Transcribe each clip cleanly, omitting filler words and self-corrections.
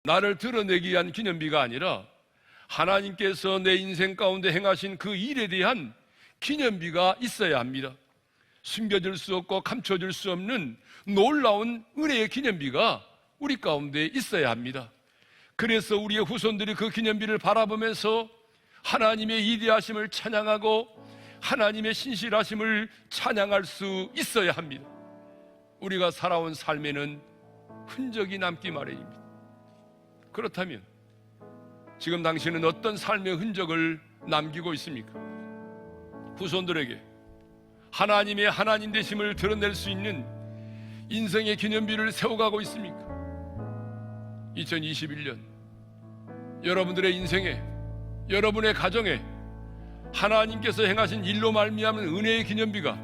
나를 드러내기 위한 기념비가 아니라 하나님께서 내 인생 가운데 행하신 그 일에 대한 기념비가 있어야 합니다. 숨겨질 수 없고 감춰질 수 없는 놀라운 은혜의 기념비가 우리 가운데 있어야 합니다. 그래서 우리의 후손들이 그 기념비를 바라보면서 하나님의 위대하심을 찬양하고 하나님의 신실하심을 찬양할 수 있어야 합니다. 우리가 살아온 삶에는 흔적이 남기 마련입니다. 그렇다면 지금 당신은 어떤 삶의 흔적을 남기고 있습니까? 후손들에게 하나님의 하나님 되심을 드러낼 수 있는 인생의 기념비를 세워가고 있습니까? 2021년 여러분들의 인생에, 여러분의 가정에 하나님께서 행하신 일로 말미암은 은혜의 기념비가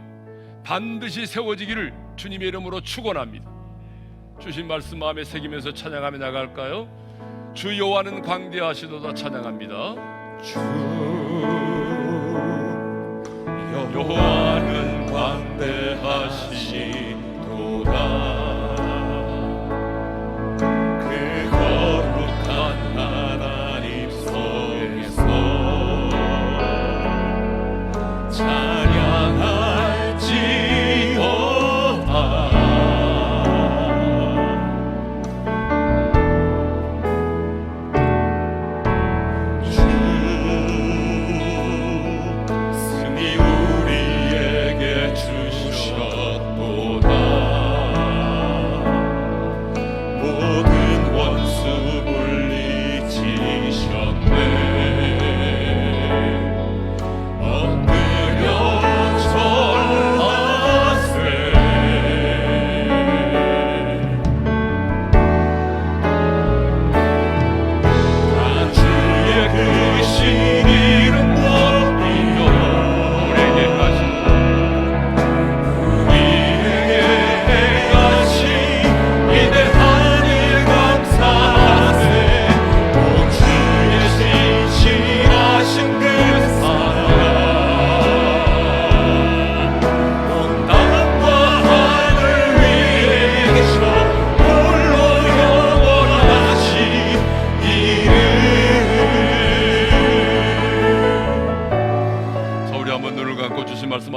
반드시 세워지기를 주님의 이름으로 축원합니다. 주신 말씀 마음에 새기면서 찬양하며 나갈까요? 주 여호와는 광대하시도다 찬양합니다. 주 여호와는 광대하시도다. 그 거룩한 하나님 성에서 찬양할지어다.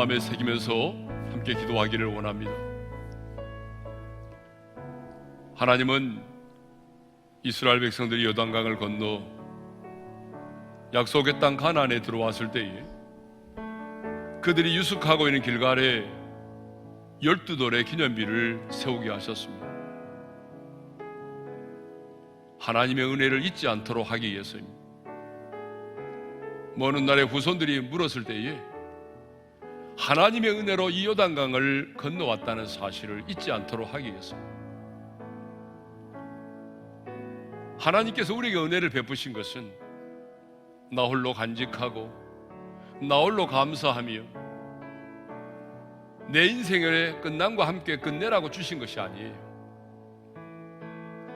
마음에 새기면서 함께 기도하기를 원합니다. 하나님은 이스라엘 백성들이 요단강을 건너 약속의 땅 가나안에 들어왔을 때에 그들이 유숙하고 있는 길갈에 12돌의 기념비를 세우게 하셨습니다. 하나님의 은혜를 잊지 않도록 하기 위해서입니다. 먼 훗날에 후손들이 물었을 때에 하나님의 은혜로 이 요단강을 건너왔다는 사실을 잊지 않도록 하기 위해서입니다. 하나님께서 우리에게 은혜를 베푸신 것은 나 홀로 간직하고 나 홀로 감사하며 내 인생의 끝남과 함께 끝내라고 주신 것이 아니에요.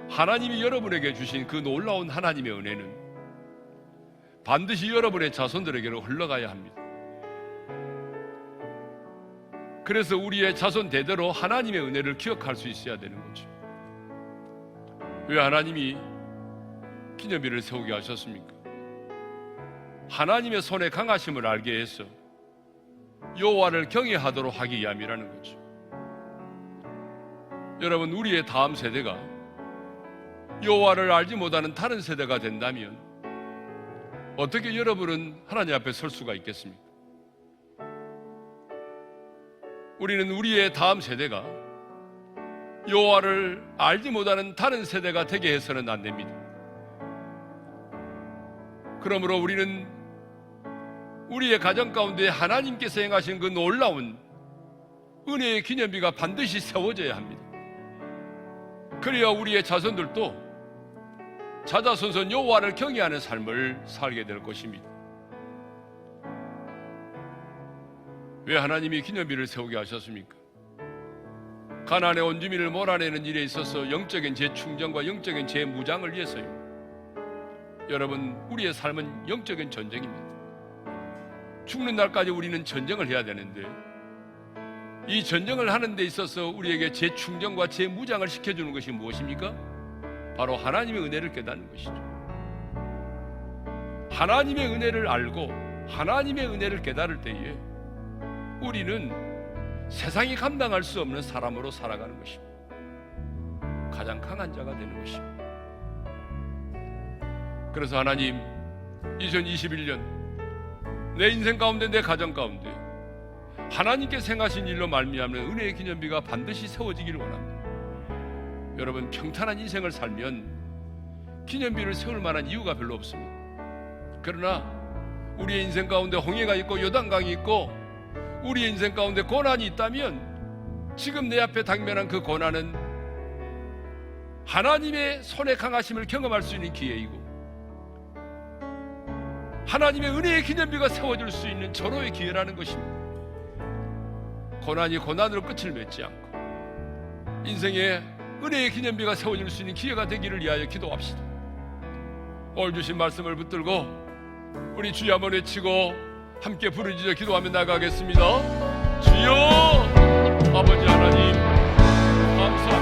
하나님이 여러분에게 주신 그 놀라운 하나님의 은혜는 반드시 여러분의 자손들에게로 흘러가야 합니다. 그래서 우리의 자손 대대로 하나님의 은혜를 기억할 수 있어야 되는 거죠. 왜 하나님이 기념비를 세우게 하셨습니까? 하나님의 손의 강하심을 알게 해서 여호와를 경외하도록 하기 위함이라는 거죠. 여러분, 우리의 다음 세대가 여호와를 알지 못하는 다른 세대가 된다면 어떻게 여러분은 하나님 앞에 설 수가 있겠습니까? 우리는 우리의 다음 세대가 여호와를 알지 못하는 다른 세대가 되게 해서는 안 됩니다. 그러므로 우리는 우리의 가정 가운데 하나님께서 행하신 그 놀라운 은혜의 기념비가 반드시 세워져야 합니다. 그래야 우리의 자손들도 자자손손 여호와를 경외하는 삶을 살게 될 것입니다. 왜 하나님이 기념비를 세우게 하셨습니까? 가나안의 온 주민을 몰아내는 일에 있어서 영적인 재충전과 영적인 재무장을 위해서입니다. 여러분, 우리의 삶은 영적인 전쟁입니다. 죽는 날까지 우리는 전쟁을 해야 되는데 이 전쟁을 하는 데 있어서 우리에게 재충전과 재무장을 시켜주는 것이 무엇입니까? 바로 하나님의 은혜를 깨닫는 것이죠. 하나님의 은혜를 알고 하나님의 은혜를 깨달을 때에 우리는 세상이 감당할 수 없는 사람으로 살아가는 것입니다. 가장 강한 자가 되는 것입니다. 그래서 하나님, 2021년 내 인생 가운데, 내 가정 가운데 하나님께서 행하신 일로 말미암는 은혜의 기념비가 반드시 세워지기를 원합니다. 여러분, 평탄한 인생을 살면 기념비를 세울 만한 이유가 별로 없습니다. 그러나 우리의 인생 가운데 홍해가 있고 요단강이 있고 우리의 인생 가운데 고난이 있다면 지금 내 앞에 당면한 그 고난은 하나님의 손의 강하심을 경험할 수 있는 기회이고 하나님의 은혜의 기념비가 세워질 수 있는 절호의 기회라는 것입니다. 고난이 고난으로 끝을 맺지 않고 인생에 은혜의 기념비가 세워질 수 있는 기회가 되기를 위하여 기도합시다. 오늘 주신 말씀을 붙들고 우리 주여 한번 외치고 함께 부르짖어 기도하며 나가겠습니다. 주여, 아버지 하나님 감사합니다.